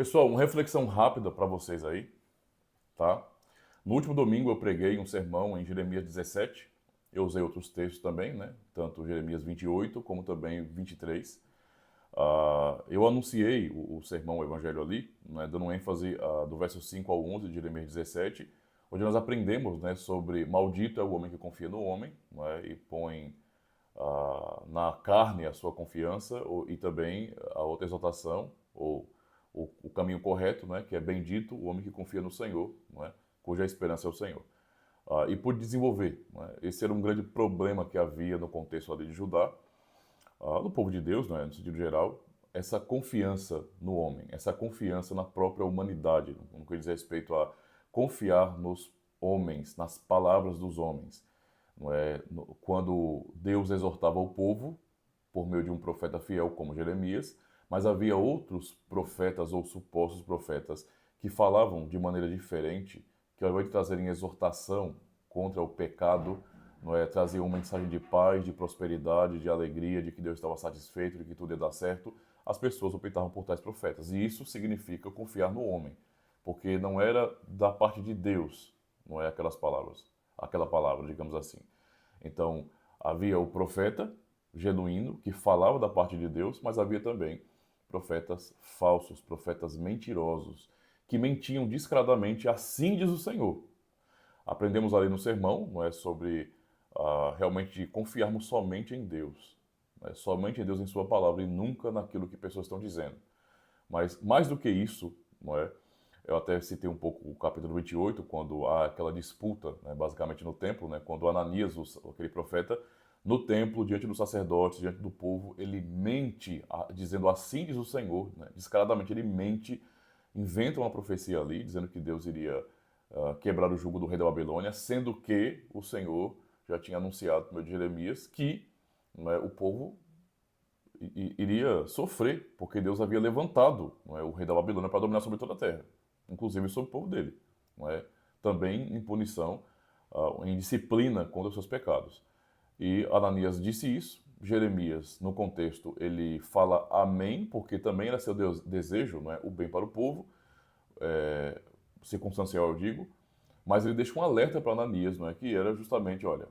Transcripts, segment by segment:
Pessoal, uma reflexão rápida para vocês aí, tá? No último domingo eu preguei um sermão em Jeremias 17. Eu usei outros textos também, né? Tanto Jeremias 28 como também 23. Eu anunciei o sermão, o evangelho ali, né? Dando ênfase do verso 5 ao 11 de Jeremias 17, onde nós aprendemos, né, sobre maldito é o homem que confia no homem, né, e põe na carne a sua confiança, e também a outra exaltação, ou o caminho correto, né, que é bendito o homem que confia no Senhor, não é, cuja esperança é o Senhor. E por desenvolver, não é, esse era um grande problema que havia no contexto ali de Judá, no povo de Deus, né, no sentido geral, essa confiança no homem, essa confiança na própria humanidade, no que diz respeito a confiar nos homens, nas palavras dos homens. Não é? Quando Deus exortava o povo, por meio de um profeta fiel como Jeremias, mas havia outros profetas ou supostos profetas que falavam de maneira diferente, que ao invés de trazerem exortação contra o pecado, não é, traziam uma mensagem de paz, de prosperidade, de alegria, de que Deus estava satisfeito, de que tudo ia dar certo. As pessoas optavam por tais profetas. E isso significa confiar no homem, porque não era da parte de Deus, não é aquela palavra, digamos assim. Então, havia o profeta genuíno que falava da parte de Deus, mas havia também profetas falsos, profetas mentirosos, que mentiam descaradamente, assim diz o Senhor. Aprendemos ali no sermão, não é, sobre realmente confiarmos somente em Deus, né, somente em Deus em Sua palavra e nunca naquilo que pessoas estão dizendo. Mas mais do que isso, não é? Eu até citei um pouco o capítulo 28, quando há aquela disputa, né, basicamente no templo, né, quando Ananias, aquele profeta, no templo, diante dos sacerdotes, diante do povo, ele mente, dizendo assim diz o Senhor, né, descaradamente ele mente, inventa uma profecia ali, dizendo que Deus iria quebrar o jugo do rei da Babilônia, sendo que o Senhor já tinha anunciado por meio de Jeremias que, né, o povo iria sofrer, porque Deus havia levantado, não é, o rei da Babilônia para dominar sobre toda a terra, inclusive sobre o povo dele, não é? Também em punição, em disciplina contra os seus pecados. E Ananias disse isso, Jeremias, no contexto, ele fala amém, porque também era seu desejo, não é, o bem para o povo, circunstancial eu digo, mas ele deixa um alerta para Ananias, não é, que era justamente, olha,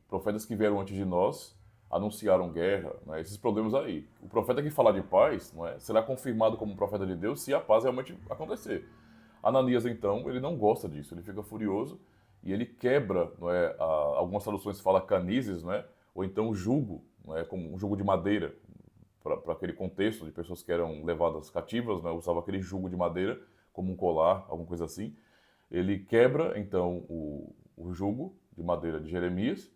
profetas que vieram antes de nós anunciaram guerra, né, esses problemas aí. O profeta que falar de paz, não é, será confirmado como profeta de Deus se a paz realmente acontecer. Ananias, então, ele não gosta disso, ele fica furioso e ele quebra, não é, algumas traduções falam canizes, não é, ou então jugo, não é, como um jugo de madeira, para aquele contexto de pessoas que eram levadas cativas, né, usava aquele jugo de madeira como um colar, alguma coisa assim. Ele quebra, então, o jugo de madeira de Jeremias,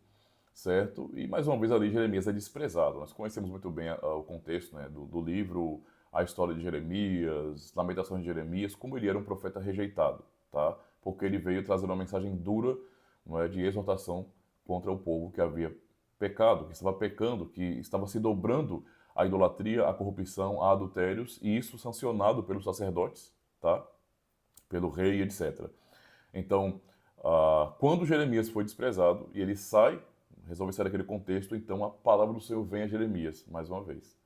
certo? E, mais uma vez, ali Jeremias é desprezado. Nós conhecemos muito bem o contexto, né, do livro, a história de Jeremias, Lamentações de Jeremias, como ele era um profeta rejeitado, tá? Porque ele veio trazer uma mensagem dura, não é, de exortação contra o povo que havia pecado, que estava pecando, que estava se dobrando à idolatria, à corrupção, a adultérios, e isso sancionado pelos sacerdotes, tá? Pelo rei, etc. Então, quando Jeremias foi desprezado e ele sai, resolve sair daquele contexto, então a palavra do Senhor vem a Jeremias, mais uma vez.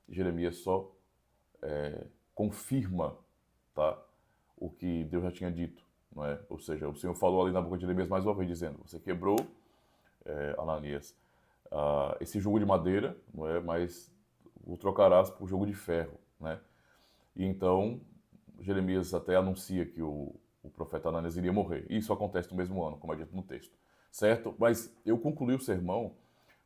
Jeremias só confirma, tá, o que Deus já tinha dito, não é? Ou seja, o Senhor falou ali na boca de Jeremias mais uma vez, dizendo: você quebrou, Ananias, esse jugo de madeira, não é? Mas o trocarás por jugo de ferro, né? E então Jeremias até anuncia que o profeta Ananias iria morrer. E isso acontece no mesmo ano, como é dito no texto. Certo? Mas eu concluí o sermão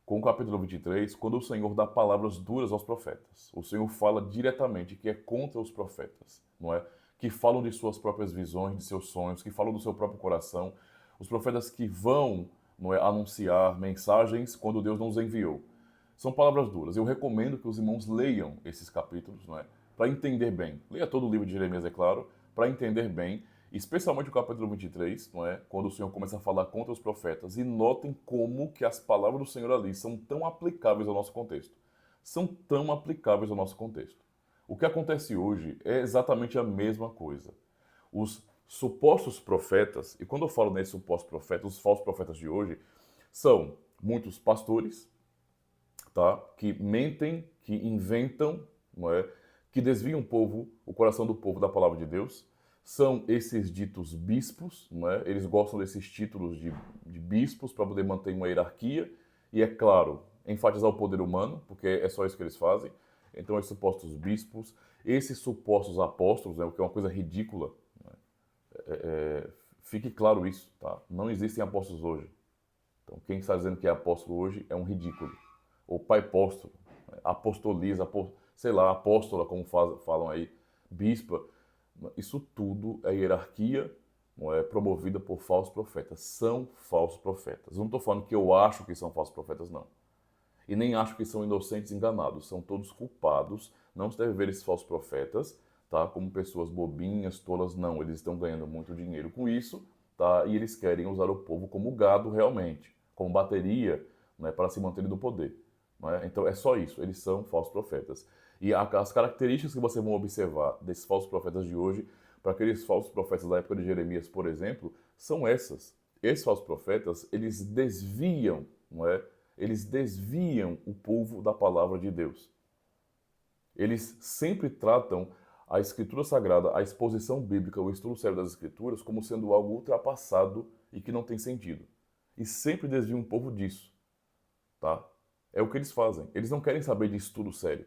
com o capítulo 23, quando o Senhor dá palavras duras aos profetas. O Senhor fala diretamente que é contra os profetas, não é? Que falam de suas próprias visões, de seus sonhos, que falam do seu próprio coração. Os profetas que vão, não é, anunciar mensagens quando Deus não os enviou. São palavras duras. Eu recomendo que os irmãos leiam esses capítulos, não é? Para entender bem. Leia todo o livro de Jeremias, é claro, para entender bem, especialmente o capítulo 23, não é? Quando o Senhor começa a falar contra os profetas, e notem como que as palavras do Senhor ali são tão aplicáveis ao nosso contexto. São tão aplicáveis ao nosso contexto. O que acontece hoje é exatamente a mesma coisa. Os supostos profetas, e quando eu falo nesses supostos profetas, os falsos profetas de hoje, são muitos pastores, tá? Que mentem, que inventam, não é? que desviam o coração do povo da palavra de Deus, são esses ditos bispos, não é? Eles gostam desses títulos de bispos para poder manter uma hierarquia e, é claro, enfatizar o poder humano, porque é só isso que eles fazem. Então, esses supostos bispos, esses supostos apóstolos, né, o que é uma coisa ridícula, né? Fique claro isso, tá? Não existem apóstolos hoje. Então, quem está dizendo que é apóstolo hoje é um ridículo. Ou pai apóstolo, né? Apostoliza, sei lá, apóstola, como falam aí, bispa. Isso tudo é hierarquia, não é, promovida por falsos profetas. São falsos profetas. Eu não estou falando que eu acho que são falsos profetas, não. E nem acho que são inocentes enganados. São todos culpados. Não se deve ver esses falsos profetas, tá, como pessoas bobinhas, tolas. Não, eles estão ganhando muito dinheiro com isso, tá, e eles querem usar o povo como gado realmente, como bateria, né, para se manterem no poder. Não é? Então é só isso. Eles são falsos profetas. E as características que vocês vão observar desses falsos profetas de hoje, para aqueles falsos profetas da época de Jeremias, por exemplo, são essas. Esses falsos profetas, eles desviam, não é? Eles desviam o povo da palavra de Deus. Eles sempre tratam a Escritura Sagrada, a exposição bíblica, o estudo sério das Escrituras, como sendo algo ultrapassado e que não tem sentido. E sempre desviam o povo disso, tá? É o que eles fazem. Eles não querem saber de estudo sério.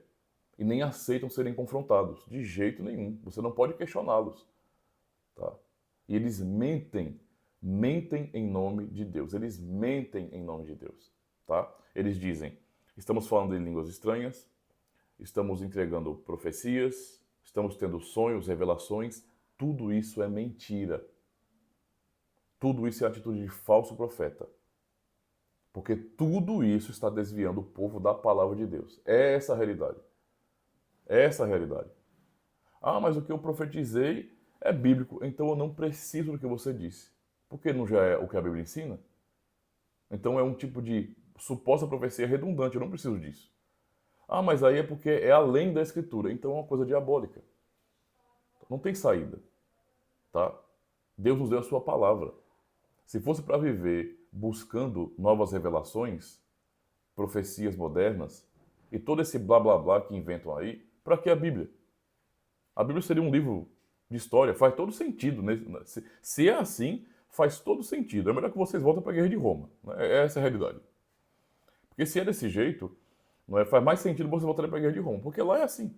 E nem aceitam serem confrontados, de jeito nenhum. Você não pode questioná-los, tá? E eles mentem em nome de Deus. Eles mentem em nome de Deus, tá? Eles dizem: estamos falando em línguas estranhas, estamos entregando profecias, estamos tendo sonhos, revelações. Tudo isso é mentira. Tudo isso é atitude de falso profeta. Porque tudo isso está desviando o povo da palavra de Deus. É essa a realidade. É essa a realidade. Ah, mas o que eu profetizei é bíblico, então eu não preciso do que você disse. Porque não já é o que a Bíblia ensina? Então é um tipo de suposta profecia redundante, eu não preciso disso. Ah, mas aí é porque é além da Escritura, então é uma coisa diabólica. Não tem saída, tá? Deus nos deu a sua palavra. Se fosse para viver buscando novas revelações, profecias modernas e todo esse blá blá blá que inventam aí, para que a Bíblia? A Bíblia seria um livro de história, faz todo sentido. Né? Se é assim, faz todo sentido. É melhor que vocês voltem para a Guerra de Roma. Né? Essa é a realidade. Porque se é desse jeito, não é, faz mais sentido você voltar para a Guerra de Roma, porque lá é assim.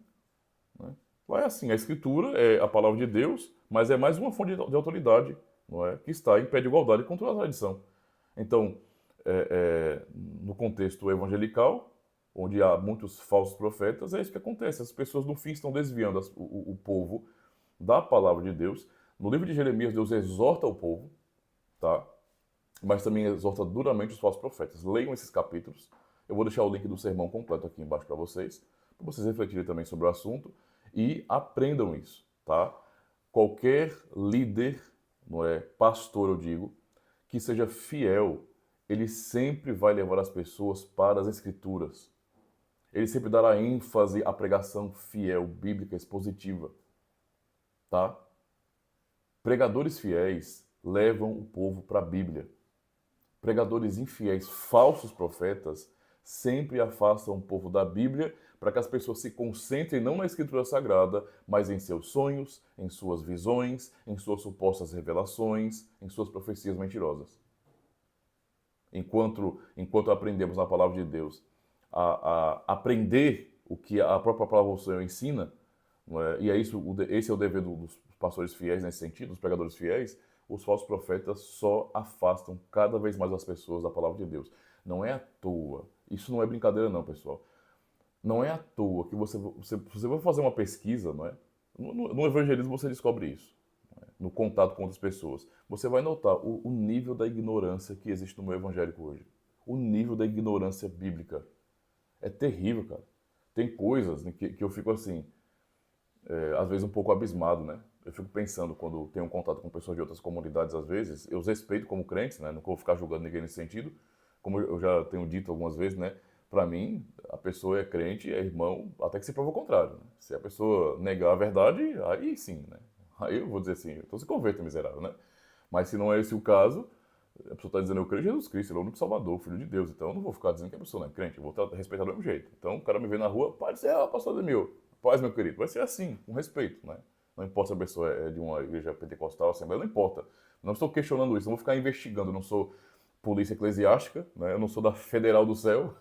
Né? Lá é assim, a Escritura é a palavra de Deus, mas é mais uma fonte de autoridade, não é, que está em pé de igualdade com toda a tradição. Então, no contexto evangelical, onde há muitos falsos profetas, é isso que acontece. As pessoas, no fim, estão desviando o povo da palavra de Deus. No livro de Jeremias, Deus exorta o povo, tá? Mas também exorta duramente os falsos profetas. Leiam esses capítulos. Eu vou deixar o link do sermão completo aqui embaixo para vocês refletirem também sobre o assunto e aprendam isso, tá? Qualquer líder, não é, pastor, eu digo, que seja fiel, ele sempre vai levar as pessoas para as Escrituras. Ele sempre dará ênfase à pregação fiel, bíblica, expositiva, tá? Pregadores fiéis levam o povo para a Bíblia. Pregadores infiéis, falsos profetas, sempre afastam o povo da Bíblia para que as pessoas se concentrem não na Escritura Sagrada, mas em seus sonhos, em suas visões, em suas supostas revelações, em suas profecias mentirosas. Enquanto aprendemos na palavra de Deus a aprender o que a própria palavra do Senhor ensina, não é? E é isso, esse é o dever dos pastores fiéis nesse sentido, dos pregadores fiéis, os falsos profetas só afastam cada vez mais as pessoas da palavra de Deus. Não é à toa, isso não é brincadeira não, pessoal. Não é à toa que você vai fazer uma pesquisa, não é? No evangelismo você descobre isso, não é? No contato com outras pessoas. Você vai notar o nível da ignorância que existe no meio evangélico hoje. O nível da ignorância bíblica. É terrível, cara. Tem coisas que eu fico assim, às vezes um pouco abismado, né? Eu fico pensando, quando tenho um contato com pessoas de outras comunidades, às vezes, eu os respeito como crentes, né? Não vou ficar julgando ninguém nesse sentido, como eu já tenho dito algumas vezes, né? Para mim, a pessoa é crente, é irmão, até que se prova o contrário. Né? Se a pessoa negar a verdade, aí sim, né? Aí eu vou dizer assim, então se converta, miserável, né? Mas se não é esse o caso, a pessoa está dizendo, eu creio em Jesus Cristo, ele é o único Salvador, Filho de Deus. Então eu não vou ficar dizendo que a pessoa não é crente, eu vou respeitar do mesmo jeito. Então o cara me vê na rua, pai do céu, pastor Ademil. Paz, meu querido, vai ser assim, com respeito, né? Não importa se a pessoa é de uma igreja pentecostal, assembleia, não importa. Não estou questionando isso, não vou ficar investigando, eu não sou polícia eclesiástica, né? Eu não sou da Federal do Céu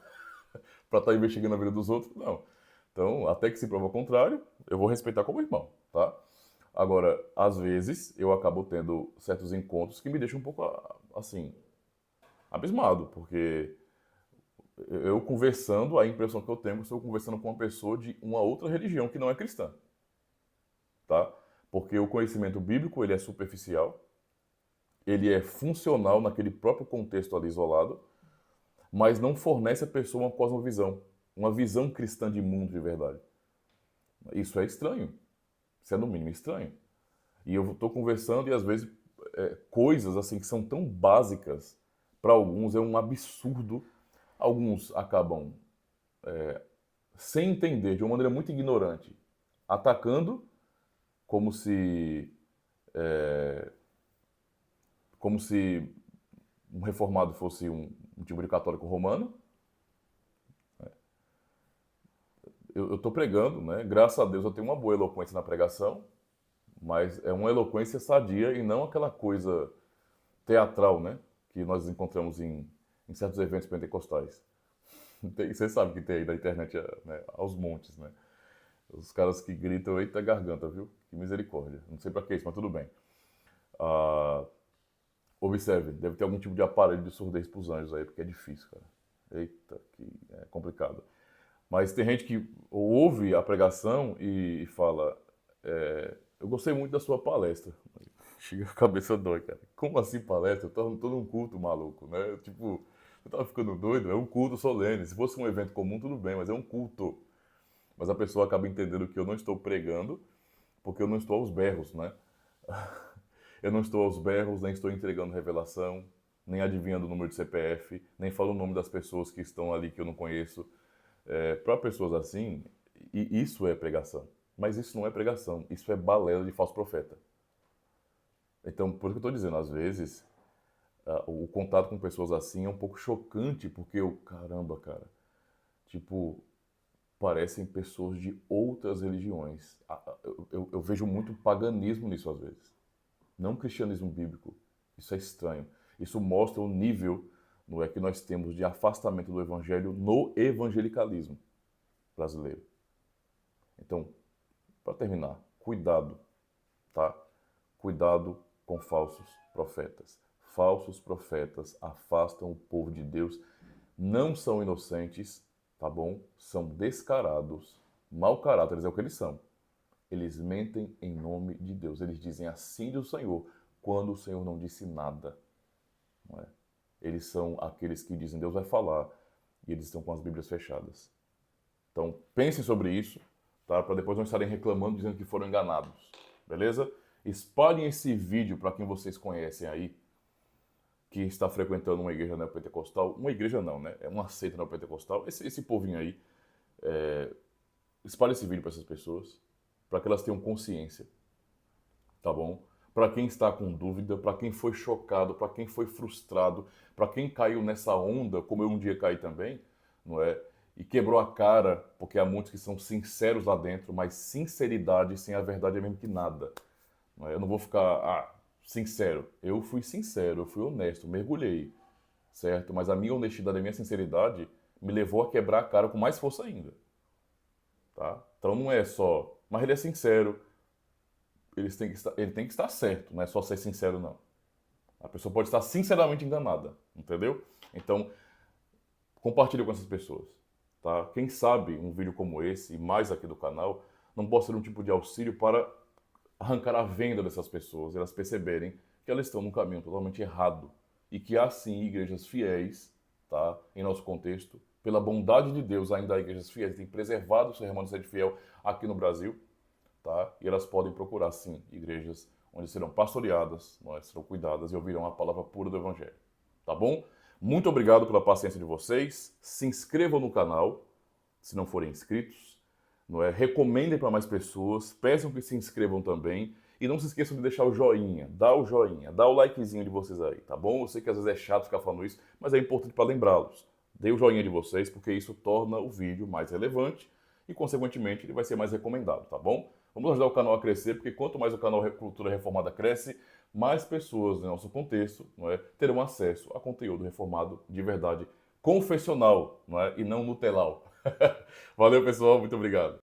para estar investigando a vida dos outros, não. Então, até que se prova o contrário, eu vou respeitar como irmão, tá? Agora, às vezes, eu acabo tendo certos encontros que me deixam um pouco, assim, abismado, porque eu conversando, a impressão que eu tenho é que eu estou conversando com uma pessoa de uma outra religião que não é cristã, tá? Porque o conhecimento bíblico, ele é superficial, ele é funcional naquele próprio contexto ali isolado, mas não fornece à pessoa uma cosmovisão, uma visão cristã de mundo de verdade. Isso é estranho. Isso é no mínimo estranho. E eu estou conversando e às vezes coisas assim que são tão básicas para alguns é um absurdo. Alguns acabam sem entender, de uma maneira muito ignorante, atacando como se como se um reformado fosse um tipo de católico romano. Eu estou pregando, né? Graças a Deus eu tenho uma boa eloquência na pregação, mas é uma eloquência sadia e não aquela coisa teatral, né? Que nós encontramos em certos eventos pentecostais. Você sabe que tem aí na internet, né, aos montes, né? Os caras que gritam, eita garganta, viu? Que misericórdia. Não sei pra que isso, mas tudo bem. Ah, observe, deve ter algum tipo de aparelho de surdez pros anjos aí, porque é difícil, cara. Eita, que é complicado. Mas tem gente que ouve a pregação e fala, eu gostei muito da sua palestra. Chega a cabeça dói, cara. Como assim palestra? Eu tô num culto maluco, né? Tipo, eu tava ficando doido, é um culto solene. Se fosse um evento comum, tudo bem, mas é um culto. Mas a pessoa acaba entendendo que eu não estou pregando, porque eu não estou aos berros, né? Eu não estou aos berros, nem estou entregando revelação, nem adivinhando o número de CPF, nem falo o nome das pessoas que estão ali que eu não conheço. Para pessoas assim, isso é pregação. Mas isso não é pregação, isso é balela de falso profeta. Então, por isso que eu estou dizendo, às vezes, o contato com pessoas assim é um pouco chocante, porque eu, caramba, cara, tipo, parecem pessoas de outras religiões. Eu vejo muito paganismo nisso às vezes, não cristianismo bíblico. Isso é estranho. Isso mostra o nível, não é, que nós temos de afastamento do evangelho no evangelicalismo brasileiro. Então, para terminar, cuidado, tá? Cuidado com falsos profetas. Falsos profetas afastam o povo de Deus, não são inocentes, tá bom? São descarados, mau caráteres é o que eles são. Eles mentem em nome de Deus. Eles dizem assim do Senhor, quando o Senhor não disse nada. Não é? Eles são aqueles que dizem Deus vai falar e eles estão com as Bíblias fechadas. Então, pensem sobre isso, tá? Para depois não estarem reclamando, dizendo que foram enganados. Beleza? Espalhem esse vídeo para quem vocês conhecem aí, que está frequentando uma igreja neopentecostal. Uma igreja não, né? É uma seita neopentecostal. Esse povinho aí. Espalhe esse vídeo para essas pessoas, para que elas tenham consciência, tá bom? Para quem está com dúvida, para quem foi chocado, para quem foi frustrado, para quem caiu nessa onda, como eu um dia caí também, não é? E quebrou a cara, porque há muitos que são sinceros lá dentro, mas sinceridade sem a verdade é mesmo que nada. Não é? Eu não vou ficar, sincero. Eu fui sincero, eu fui honesto, mergulhei, certo? Mas a minha honestidade, a minha sinceridade me levou a quebrar a cara com mais força ainda, tá? Então não é só, mas ele é sincero, ele tem que estar certo, não é só ser sincero, não. A pessoa pode estar sinceramente enganada, entendeu? Então, compartilhe com essas pessoas, tá? Quem sabe um vídeo como esse, e mais aqui do canal, não pode ser um tipo de auxílio para arrancar a venda dessas pessoas, elas perceberem que elas estão num caminho totalmente errado e que há sim igrejas fiéis, tá? Em nosso contexto, pela bondade de Deus, ainda há igrejas fiéis, tem preservado o seu remanescente fiel aqui no Brasil, tá? E elas podem procurar sim igrejas onde serão pastoreadas, serão cuidadas e ouvirão a palavra pura do Evangelho, tá bom? Muito obrigado pela paciência de vocês. Se inscrevam no canal, se não forem inscritos, não é? Recomendem para mais pessoas, peçam que se inscrevam também e não se esqueçam de deixar o joinha, dá o likezinho de vocês aí, tá bom? Eu sei que às vezes é chato ficar falando isso, mas é importante para lembrá-los. Dê o joinha de vocês porque isso torna o vídeo mais relevante e, consequentemente, ele vai ser mais recomendado, tá bom? Vamos ajudar o canal a crescer, porque quanto mais o canal Cultura Reformada cresce, mais pessoas no nosso contexto, não é, terão acesso a conteúdo reformado de verdade, confessional, não é, e não nutelal. Valeu, pessoal, muito obrigado.